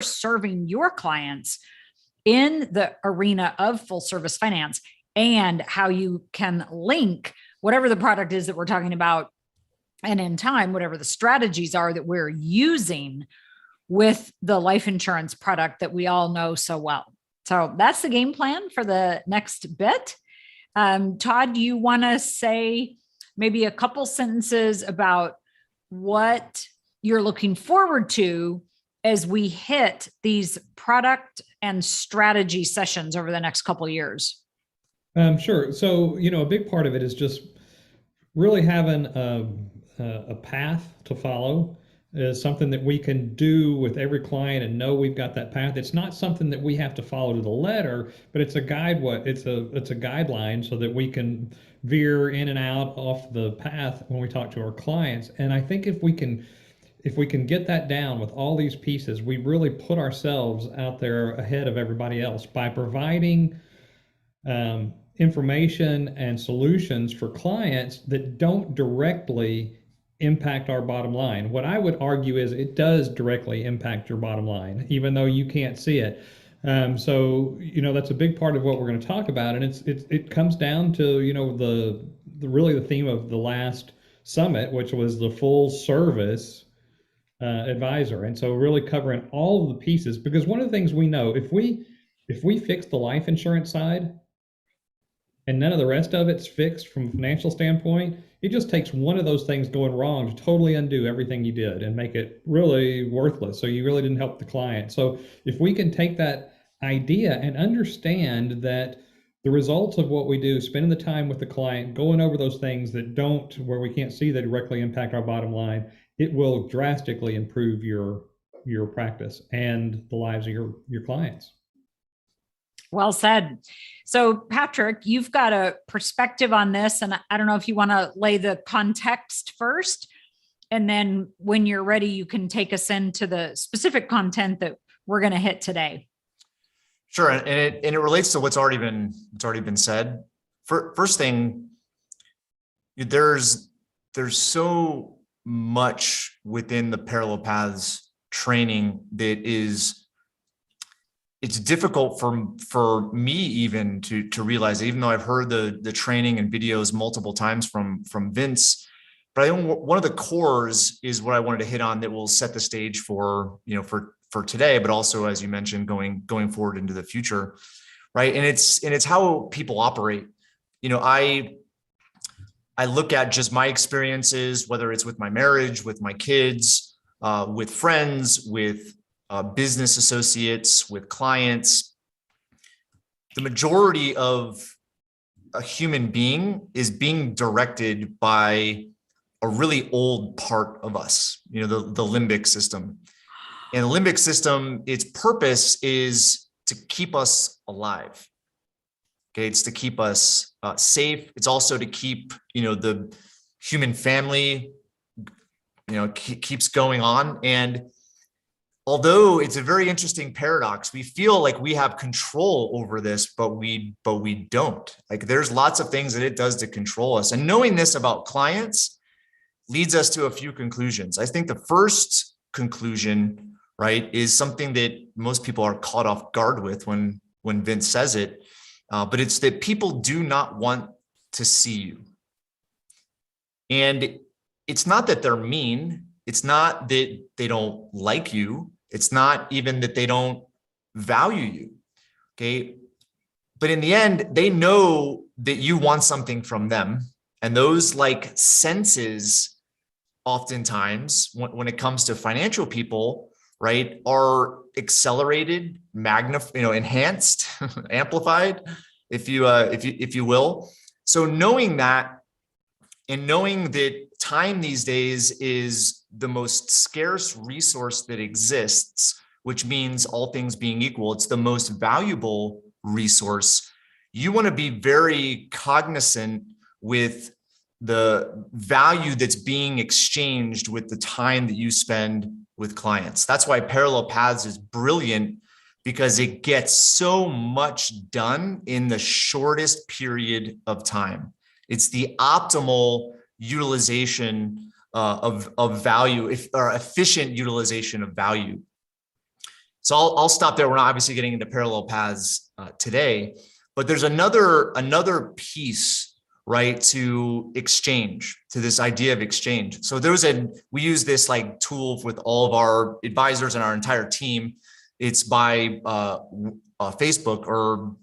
serving your clients in the arena of full service finance, and how you can link whatever the product is that we're talking about, and in time, whatever the strategies are that we're using with the life insurance product that we all know so well. So that's the game plan for the next bit. Todd, do you want to say maybe a couple sentences about what you're looking forward to as we hit these product and strategy sessions over the next couple of years? Sure. So, a big part of it is just really having a path to follow, is something that we can do with every client and know we've got that path. It's not something that we have to follow to the letter, but it's a guide. It's a guideline so that we can veer in and out off the path when we talk to our clients. And I think if we can get that down with all these pieces, we really put ourselves out there ahead of everybody else by providing information and solutions for clients that don't directly impact our bottom line. What I would argue is it does directly impact your bottom line, even though you can't see it. So that's a big part of what we're going to talk about, and it comes down to the theme of the last summit, which was the full service advisor. And so really covering all of the pieces, because one of the things we know, if we fix the life insurance side and none of the rest of it's fixed from a financial standpoint, it just takes one of those things going wrong to totally undo everything you did and make it really worthless. So you really didn't help the client. So if we can take that idea and understand that the results of what we do, spending the time with the client, going over those things where we can't see that directly impact our bottom line, it will drastically improve your practice and the lives of your clients. Well said. So, Patrick, you've got a perspective on this, and I don't know if you want to lay the context first, and then when you're ready, you can take us into the specific content that we're going to hit today. Sure, and it relates to what's already been said. First thing, there's so much within the Parallel Paths training that it's difficult for me even to realize, even though I've heard the training and videos multiple times from Vince. But I think one of the cores is what I wanted to hit on that will set the stage for today, but also, as you mentioned, going forward into the future, right? And it's how people operate. I look at just my experiences, whether it's with my marriage, with my kids, with friends, with business associates, with clients. The majority of a human being is being directed by a really old part of us, the limbic system. And the limbic system, its purpose is to keep us alive. Okay, it's to keep us safe. It's also to keep, the human family, keeps going on. And although it's a very interesting paradox, we feel like we have control over this, but we don't. Like, there's lots of things that it does to control us. And knowing this about clients leads us to a few conclusions. I think the first conclusion, right, is something that most people are caught off guard with when Vince says it, but it's that people do not want to see you. And it's not that they're mean. It's not that they don't like you. It's not even that they don't value you, okay? But in the end, they know that you want something from them. And those senses, oftentimes, when it comes to financial people, right, are accelerated, enhanced, amplified, if you will. So knowing that, and knowing that time these days is the most scarce resource that exists, which means, all things being equal, it's the most valuable resource. You want to be very cognizant with the value that's being exchanged with the time that you spend with clients. That's why Parallel Paths is brilliant, because it gets so much done in the shortest period of time. It's the optimal utilization of value, or efficient utilization of value. So I'll stop there. We're not obviously getting into parallel paths today, but there's another piece, right, to exchange, to this idea of exchange. So we use this like tool with all of our advisors and our entire team. It's by Facebook or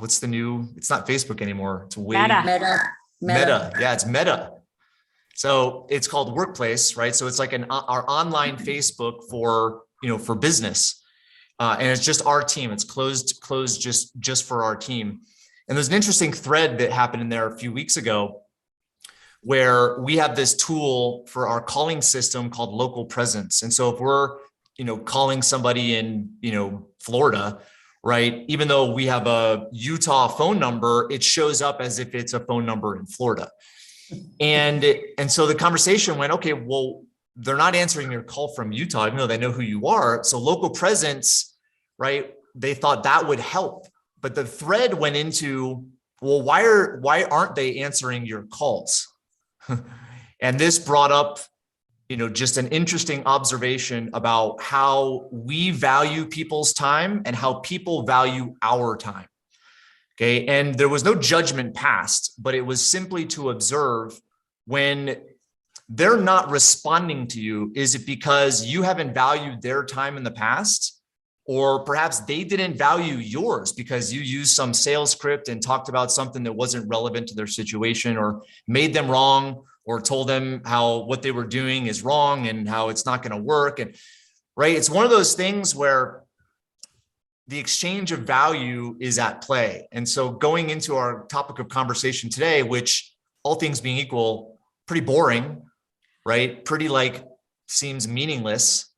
it's not Facebook anymore. It's Meta. Yeah, it's Meta. So it's called Workplace, right? So it's like our online Facebook for business. And it's just our team. It's closed just for our team. And there's an interesting thread that happened in there a few weeks ago where we have this tool for our calling system called Local Presence. And so if we're, calling somebody in, Florida, right? Even though we have a Utah phone number, it shows up as if it's a phone number in Florida. And so the conversation went, okay, well, they're not answering your call from Utah, even though they know who you are. So Local Presence, right? They thought that would help. But the thread went into, well, why aren't they answering your calls? And this brought up, just an interesting observation about how we value people's time and how people value our time. Okay. And there was no judgment passed, but it was simply to observe when they're not responding to you. Is it because you haven't valued their time in the past? Or perhaps they didn't value yours because you used some sales script and talked about something that wasn't relevant to their situation, or made them wrong, or told them how what they were doing is wrong and how it's not going to work. And right, it's one of those things where the exchange of value is at play. And so going into our topic of conversation today, which all things being equal, pretty boring, right? Pretty seems meaningless,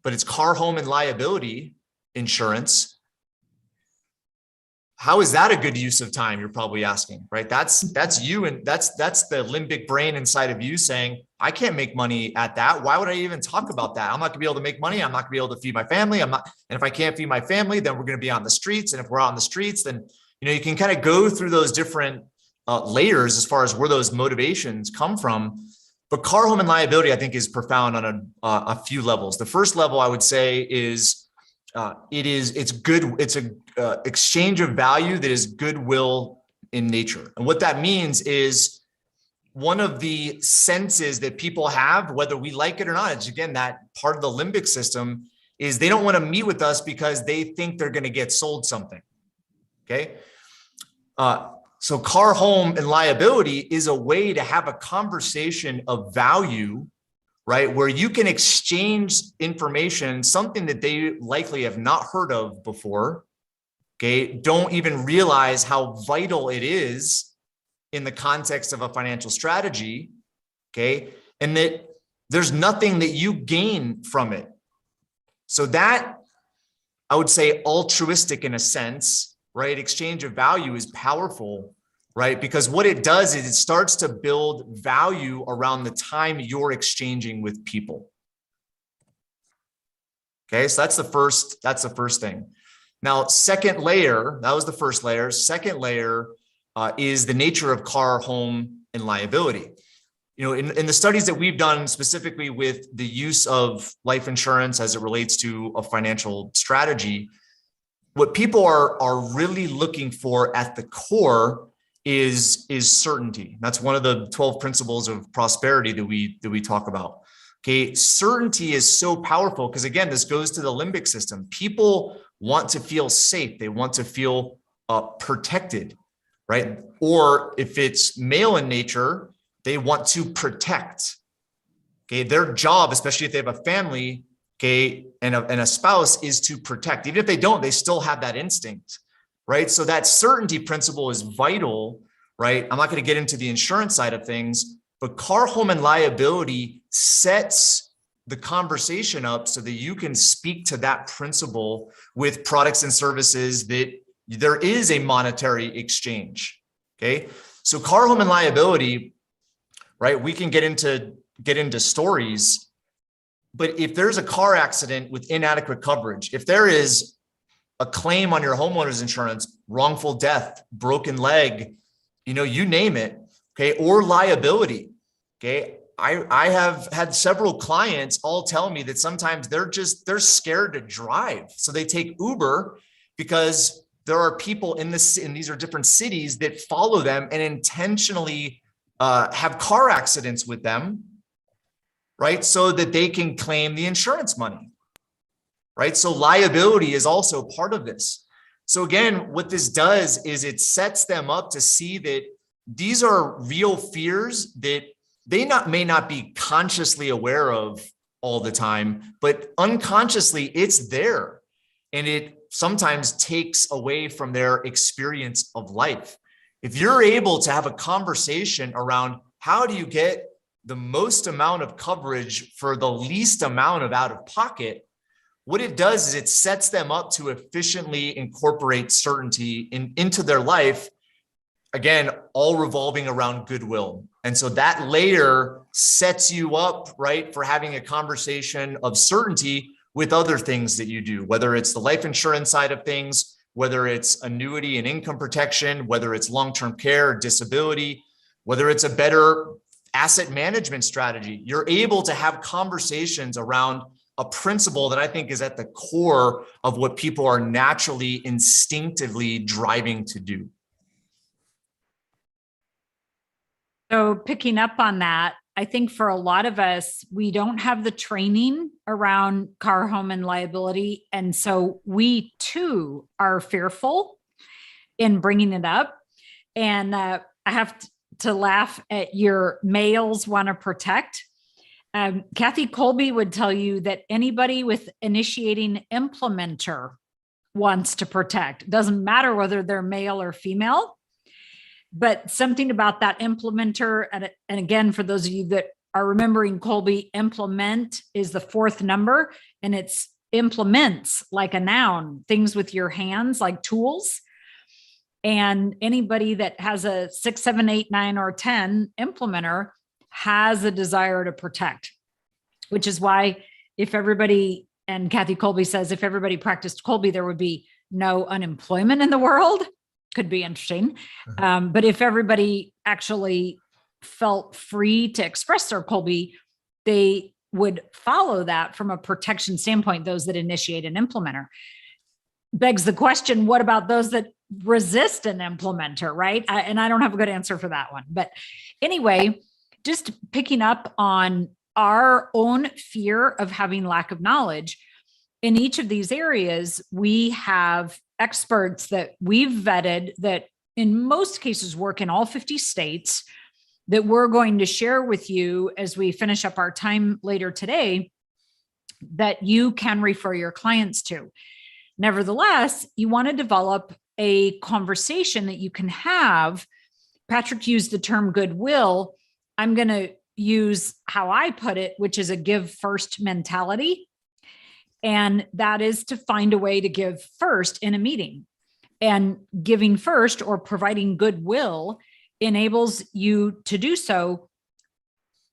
but it's car, home, and liability insurance. How is that a good use of time? You're probably asking, right? That's you. And that's the limbic brain inside of you saying, I can't make money at that. Why would I even talk about that? I'm not gonna be able to make money. I'm not gonna be able to feed my family. And if I can't feed my family, then we're going to be on the streets. And if we're on the streets, then, you can kind of go through those different layers as far as where those motivations come from. But car, home, and liability, I think, is profound on a few levels. The first level I would say is it's good. It's a exchange of value that is goodwill in nature. And what that means is one of the senses that people have, whether we like it or not, it's again, that part of the limbic system, is they don't want to meet with us because they think they're going to get sold something. Okay. So car, home, and liability is a way to have a conversation of value, right? Where you can exchange information, something that they likely have not heard of before. Okay. Don't even realize how vital it is in the context of a financial strategy. Okay. And that there's nothing that you gain from it. So that, I would say, altruistic in a sense, right? Exchange of value is powerful, right? Because what it does is it starts to build value around the time you're exchanging with people. Okay. So that's the first thing. Now, second layer, that was the first layer. Second layer is the nature of car, home, and liability. In the studies that we've done specifically with the use of life insurance as it relates to a financial strategy, what people are really looking for at the core is certainty. That's one of the 12 principles of prosperity that we talk about. Okay, certainty is so powerful because, again, this goes to the limbic system. People want to feel safe. They want to feel protected, right? Or if it's male in nature, they want to protect. Okay, their job, especially if they have a family, okay, and a spouse, is to protect. Even if they don't, they still have that instinct, right? So that certainty principle is vital, right? I'm not going to get into the insurance side of things, but car, home, and liability sets the conversation up so that you can speak to that principle with products and services that there is a monetary exchange. Okay, so car, home, and liability, right? We can get into stories, but if there's a car accident with inadequate coverage, if there is a claim on your homeowner's insurance, wrongful death, broken leg, you name it, okay, or liability, okay, I have had several clients all tell me that sometimes they're scared to drive. So they take Uber because there are people in these are different cities that follow them and intentionally have car accidents with them, right? So that they can claim the insurance money, right? So liability is also part of this. So again, what this does is it sets them up to see that these are real fears that they may not be consciously aware of all the time, but unconsciously it's there. And it sometimes takes away from their experience of life. If you're able to have a conversation around how do you get the most amount of coverage for the least amount of out of pocket, what it does is it sets them up to efficiently incorporate certainty into their life. Again, all revolving around goodwill. And so that layer sets you up, right, for having a conversation of certainty with other things that you do, whether it's the life insurance side of things, whether it's annuity and income protection, whether it's long-term care, disability, whether it's a better asset management strategy. You're able to have conversations around a principle that I think is at the core of what people are naturally, instinctively driving to do. So picking up on that, I think for a lot of us, we don't have the training around car, home, and liability. And so we too are fearful in bringing it up. And I have to laugh at your males want to protect. Kathy Kolbe would tell you that anybody with initiating implementer wants to protect. Doesn't matter whether they're male or female. But something about that implementer, and again, for those of you that are remembering Kolbe, implement is the fourth number, and it's implements like a noun, things with your hands like tools. And anybody that has a 6, 7, 8, 9, or 10 implementer has a desire to protect, which is why if everybody, and Kathy Kolbe says, if everybody practiced Kolbe, there would be no unemployment in the world. Could be interesting. But if everybody actually felt free to express their Kolbe, they would follow that from a protection standpoint, those that initiate an implementer. Begs the question, what about those that resist an implementer, right? And I don't have a good answer for that one. But anyway, just picking up on our own fear of having lack of knowledge. In each of these areas, we have experts that we've vetted that in most cases work in all 50 states that we're going to share with you as we finish up our time later today that you can refer your clients to. Nevertheless, you want to develop a conversation that you can have. Patrick used the term goodwill. I'm going to use how I put it, which is a give first mentality. And that is to find a way to give first in a meeting. And giving first or providing goodwill enables you to do so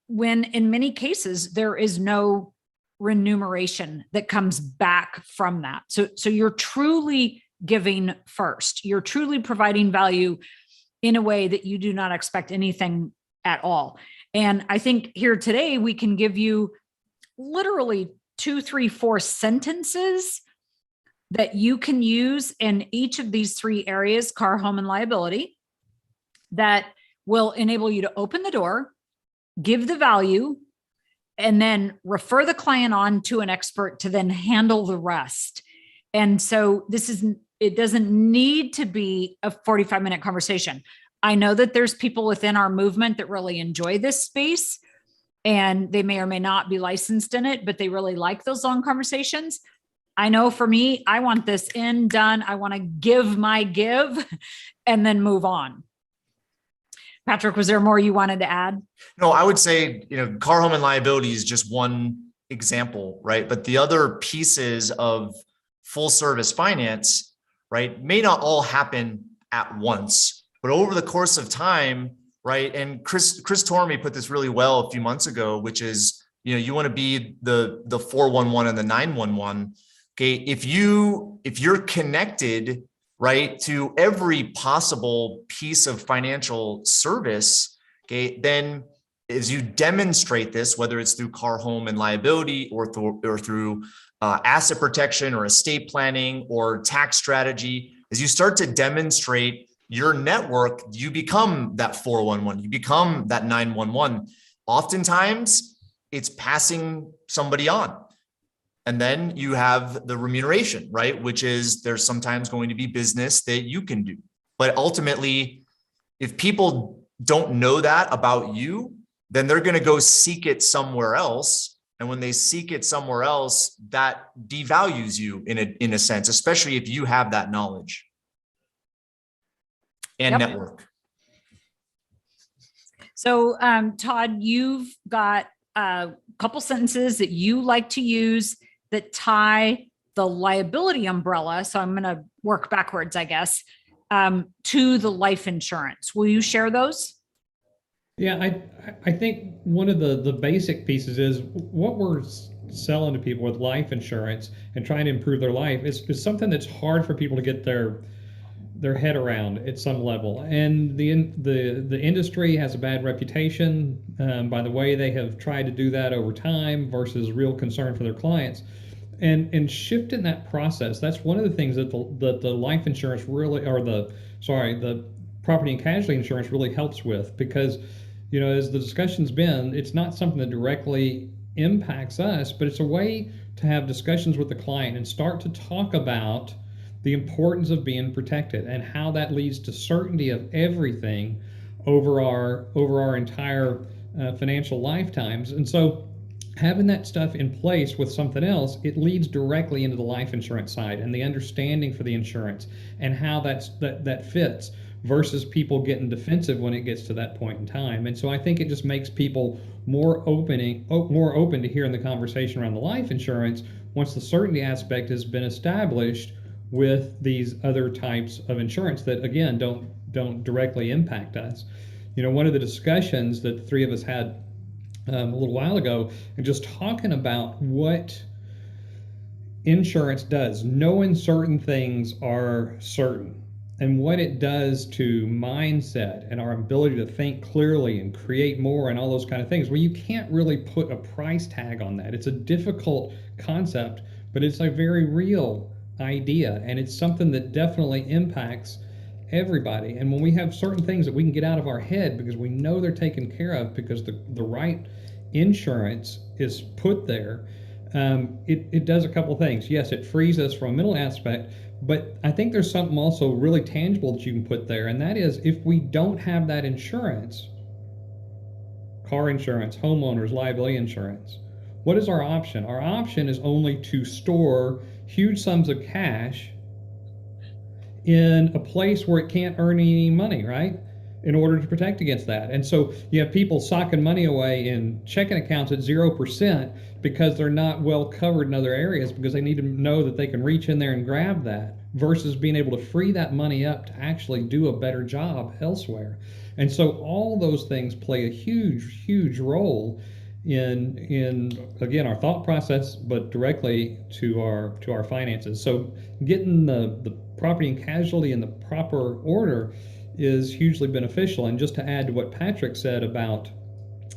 when in many cases there is no remuneration that comes back from that. So you're truly giving first. You're truly providing value in a way that you do not expect anything at all. And I think here today, we can give you literally 2, 3, 4 sentences that you can use in each of these 3 areas, car, home, and liability, that will enable you to open the door, give the value, and then refer the client on to an expert to then handle the rest. And so it doesn't need to be a 45-minute conversation. I know that there's people within our movement that really enjoy this space, and they may or may not be licensed in it, but they really like those long conversations. I know for me, I want this done. I want to give my give and then move on. Patrick, was there more you wanted to add? No, I would say, car, home, and liability is just one example, right? But the other pieces of full service finance, right, may not all happen at once, but over the course of time, right? And Chris Tormey put this really well a few months ago, which is, you want to be the 411 and the 911. Okay. If you're connected, right, to every possible piece of financial service, okay, then as you demonstrate this, whether it's through car, home, and liability, or through asset protection or estate planning or tax strategy, as you start to demonstrate your network, you become that 411, you become that 911. Oftentimes, it's passing somebody on. And then you have the remuneration, right? Which is there's sometimes going to be business that you can do. But ultimately, if people don't know that about you, then they're going to go seek it somewhere else. And when they seek it somewhere else, that devalues you in a sense, especially if you have that knowledge and network. So, Todd, you've got a couple sentences that you like to use that tie the liability umbrella. So I'm going to work backwards, I guess, to the life insurance. Will you share those? Yeah, I think one of the basic pieces is what we're selling to people with life insurance and trying to improve their life is something that's hard for people to get their head around at some level. And the industry has a bad reputation by the way they have tried to do that over time versus real concern for their clients. And shifting that process, that's one of the things that the life insurance really, or the property and casualty insurance really helps with, because, you know, as the discussion's been, it's not something that directly impacts us, but it's a way to have discussions with the client and start to talk about the importance of being protected and how that leads to certainty of everything over our entire financial lifetimes. And so having that stuff in place with something else, it leads directly into the life insurance side and the understanding for the insurance and how that fits, versus people getting defensive when it gets to that point in time. And so I think it just makes people more open to hearing the conversation around the life insurance once the certainty aspect has been established with these other types of insurance that, again, don't directly impact us. You know, one of the discussions that the three of us had a little while ago, and just talking about what insurance does, knowing certain things are certain, and what it does to mindset and our ability to think clearly and create more and all those kind of things. Well, you can't really put a price tag on that. It's a difficult concept, but it's a very real idea, and it's something that definitely impacts everybody. And when we have certain things that we can get out of our head because we know they're taken care of because the right insurance is put there, it does a couple of things. Yes, it frees us from a mental aspect, but I think there's something also really tangible that you can put there, and that is if we don't have that insurance, car insurance, homeowners, liability insurance, what is our option? Our option is only to store huge sums of cash in a place where it can't earn any money, right? In order to protect against that. And so you have people socking money away in checking accounts at 0% because they're not well covered in other areas, because they need to know that they can reach in there and grab that, versus being able to free that money up to actually do a better job elsewhere. And so all those things play a huge, huge role in again, our thought process, but directly to our finances. So getting the property and casualty in the proper order is hugely beneficial. And just to add to what Patrick said about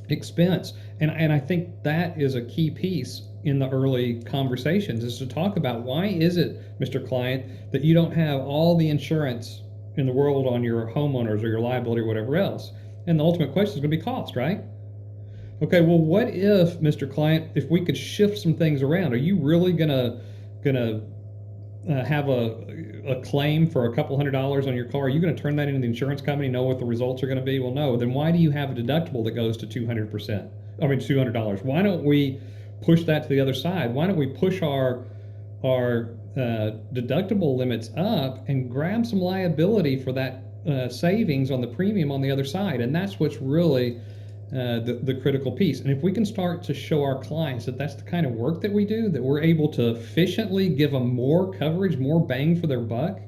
expense, and I think that is a key piece in the early conversations, is to talk about, why is it, Mr. Client, that you don't have all the insurance in the world on your homeowners or your liability or whatever else? And the ultimate question is going to be cost, right? Okay, well, what if, Mr. Client, if we could shift some things around? Are you really gonna have a claim for a couple $100s on your car? Are you going to turn that into the insurance company, know what the results are going to be? Well, no. Then why do you have a deductible that goes to $200? Why don't we push that to the other side? Why don't we push our deductible limits up and grab some liability for that savings on the premium on the other side? And that's what's really the critical piece. And if we can start to show our clients that that's the kind of work that we do, that we're able to efficiently give them more coverage, more bang for their buck,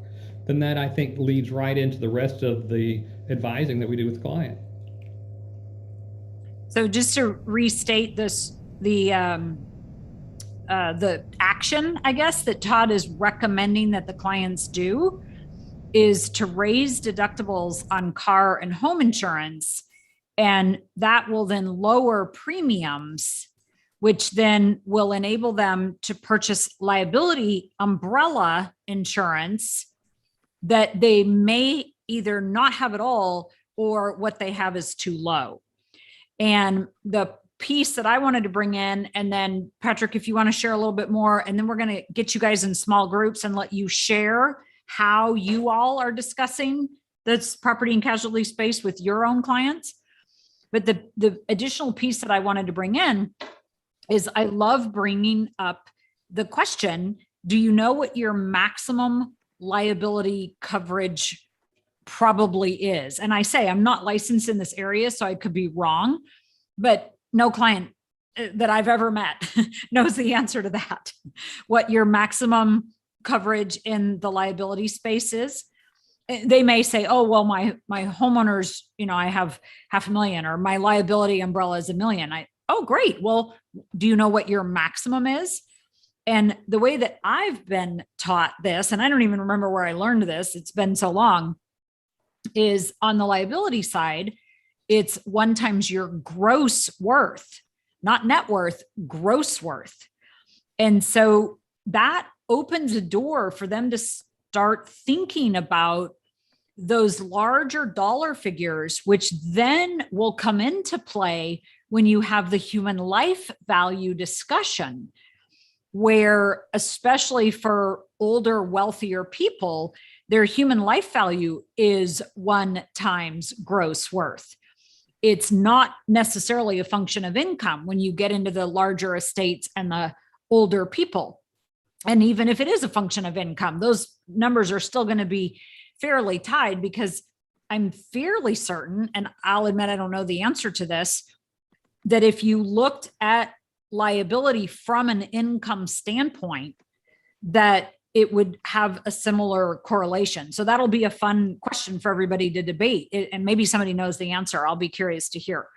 then that, I think, leads right into the rest of the advising that we do with the client. So just to restate this, the action, I guess, that Todd is recommending that the clients do is to raise deductibles on car and home insurance And that will then lower premiums, which then will enable them to purchase liability umbrella insurance that they may either not have at all, or what they have is too low. And the piece that I wanted to bring in, and then Patrick, if you want to share a little bit more, and then we're going to get you guys in small groups and let you share how you all are discussing this property and casualty space with your own clients. But the additional piece that I wanted to bring in is I love bringing up the question, do you know what your maximum liability coverage probably is? And I say, I'm not licensed in this area, so I could be wrong, but no client that I've ever met knows the answer to that, what your maximum coverage in the liability space is. They may say, oh, well, my homeowners, I have $500,000, or my liability umbrella is $1 million. Oh, great. Well, do you know what your maximum is? And the way that I've been taught this, and I don't even remember where I learned this, it's been so long, is on the liability side, it's 1 times your gross worth, not net worth, gross worth. And so that opens a door for them to start thinking about those larger dollar figures, which then will come into play when you have the human life value discussion, where especially for older, wealthier people, their human life value is 1 times gross worth. It's not necessarily a function of income when you get into the larger estates and the older people. And even if it is a function of income, those numbers are still going to be fairly tied, because I'm fairly certain, and I'll admit I don't know the answer to this, that if you looked at liability from an income standpoint, that it would have a similar correlation. So that'll be a fun question for everybody to debate. And maybe somebody knows the answer. I'll be curious to hear.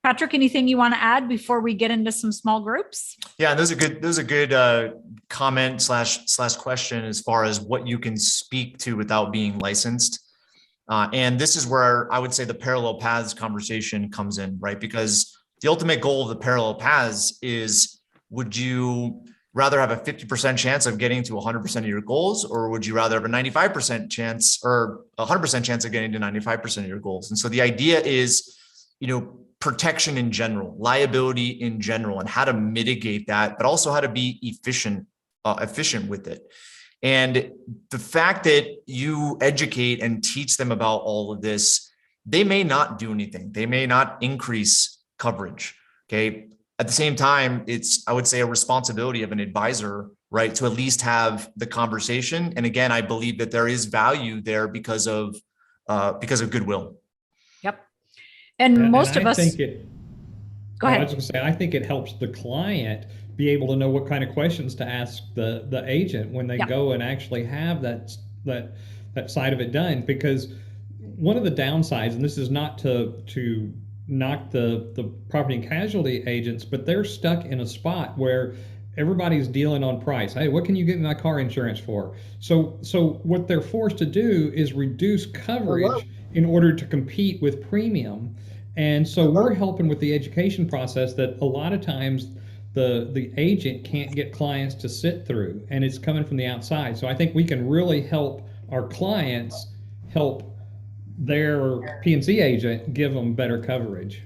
Patrick, anything you want to add before we get into some small groups? Yeah, those are good comment slash question as far as what you can speak to without being licensed. And this is where I would say the parallel paths conversation comes in, right? Because the ultimate goal of the parallel paths is, would you rather have a 50% chance of getting to 100% of your goals, or would you rather have a 95% chance or 100% chance of getting to 95% of your goals? And so the idea is, protection in general, liability in general, and how to mitigate that, but also how to be efficient with it. And the fact that you educate and teach them about all of this, they may not do anything. They may not increase coverage. Okay. At the same time, it's, I would say, a responsibility of an advisor, right, to at least have the conversation. And again, I believe that there is value there because of goodwill. Yep. And most of us. Go ahead. I was going to say, I think it helps the client be able to know what kind of questions to ask the agent when they go and actually have that side of it done. Because one of the downsides, and this is not to knock the property and casualty agents, but they're stuck in a spot where everybody's dealing on price. Hey, what can you get my car insurance for? So what they're forced to do is reduce coverage in order to compete with premium. And so we're helping with the education process that a lot of times the agent can't get clients to sit through, and it's coming from the outside. So I think we can really help our clients help their P&C agent give them better coverage.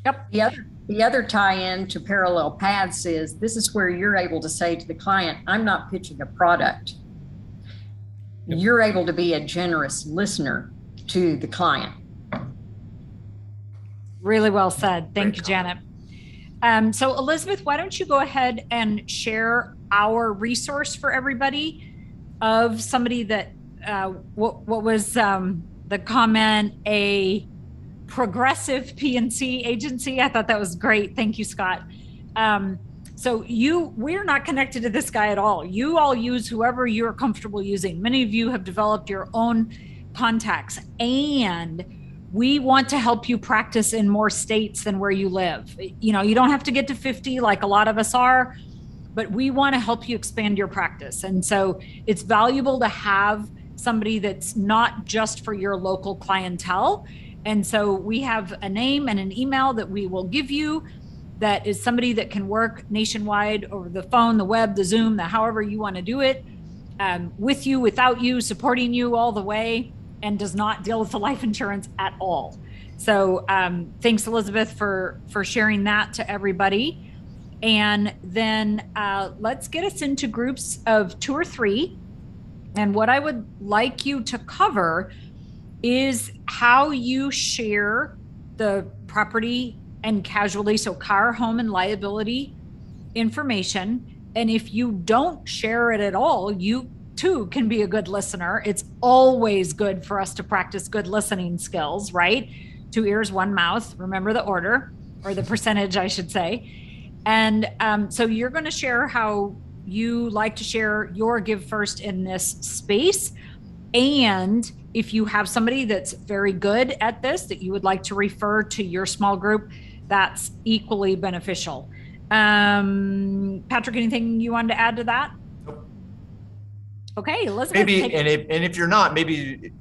Yep. The other tie-in to parallel paths is, this is where you're able to say to the client, I'm not pitching a product. Yep. You're able to be a generous listener to the client. Really well said. Thank you, Janet. So Elizabeth, why don't you go ahead and share our resource for everybody of somebody that, what was the comment, a progressive P&C agency? I thought that was great. Thank you, Scott. So we're not connected to this guy at all. You all use whoever you're comfortable using. Many of you have developed your own contacts, and we want to help you practice in more states than where you live. You don't have to get to 50 like a lot of us are, but we want to help you expand your practice. And so it's valuable to have somebody that's not just for your local clientele. And so we have a name and an email that we will give you that is somebody that can work nationwide over the phone, the web, the Zoom, the however you want to do it, with you, without you, supporting you all the way, and does not deal with the life insurance at all. So thanks, Elizabeth, for sharing that to everybody. And then let's get us into groups of 2 or 3. And what I would like you to cover is how you share the property and casualty, so car, home, and liability information. And if you don't share it at all, you too can be a good listener. It's always good for us to practice good listening skills, right? 2 ears, 1 mouth. Remember the order, or the percentage, I should say. And so you're going to share how you like to share your Give First in this space. And if you have somebody that's very good at this that you would like to refer to your small group, that's equally beneficial. Patrick, anything you wanted to add to that? Nope. Okay, Elizabeth. Maybe, and if you're not, maybe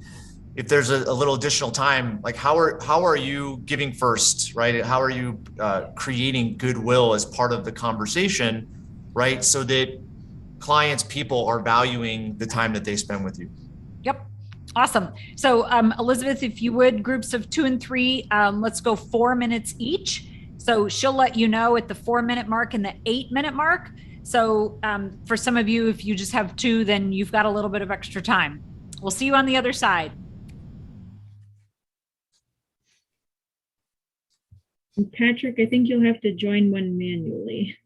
if there's a little additional time, like how are you giving first, right? How are you creating goodwill as part of the conversation, right? So that clients, people are valuing the time that they spend with you. Yep. Awesome. So Elizabeth, if you would, groups of 2 and 3, let's go 4 minutes each. So she'll let you know at the 4-minute mark and the 8-minute mark. So for some of you, if you just have 2, then you've got a little bit of extra time. We'll see you on the other side. Patrick, I think you'll have to join one manually.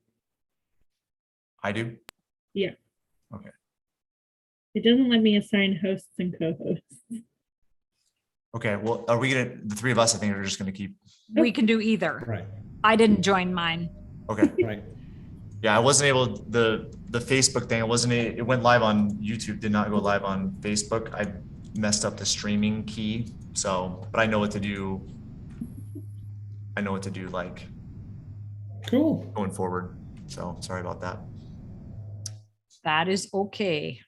I do. Yeah. Okay. It doesn't let me assign hosts and co-hosts. Okay. Well, are we the 3 of us, I think, are just going to keep. We can do either. Right. I didn't join mine. Okay. Right. Yeah, I wasn't able, the Facebook thing, it went live on YouTube, did not go live on Facebook. I messed up the streaming key. So, but I know what to do. I know what to do, like Cool. going forward. So sorry about that. That is okay.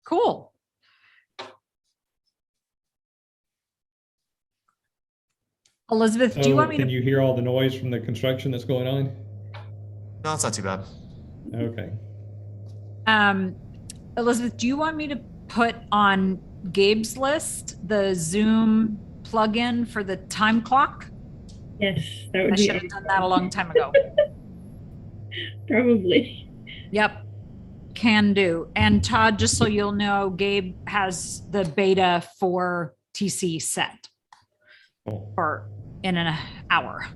Cool. Elizabeth, do you want me Can to? you hear all the noise from the construction that's going on? No, it's not too bad. Okay. Elizabeth, do you want me to put on Gabe's list the Zoom plugin for the time clock? Yes, that I would be should have done that a long time ago. probably. Yep, can do. And Todd, just so you'll know, Gabe has the beta for TC set Cool. for in an hour.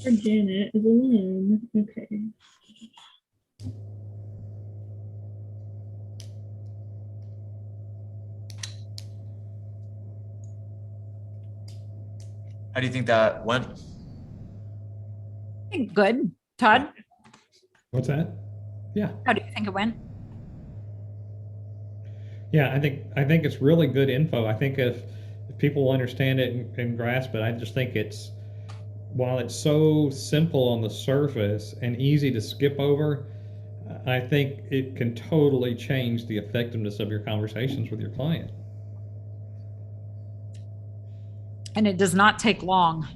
Or Janet is alone. Okay. How do you think that went? Good. Todd, What's that? Yeah. how do you think it went? Yeah, I think it's really good info. I think if people understand it and grasp it, I just think while it's so simple on the surface and easy to skip over, I think it can totally change the effectiveness of your conversations with your client. And it does not take long.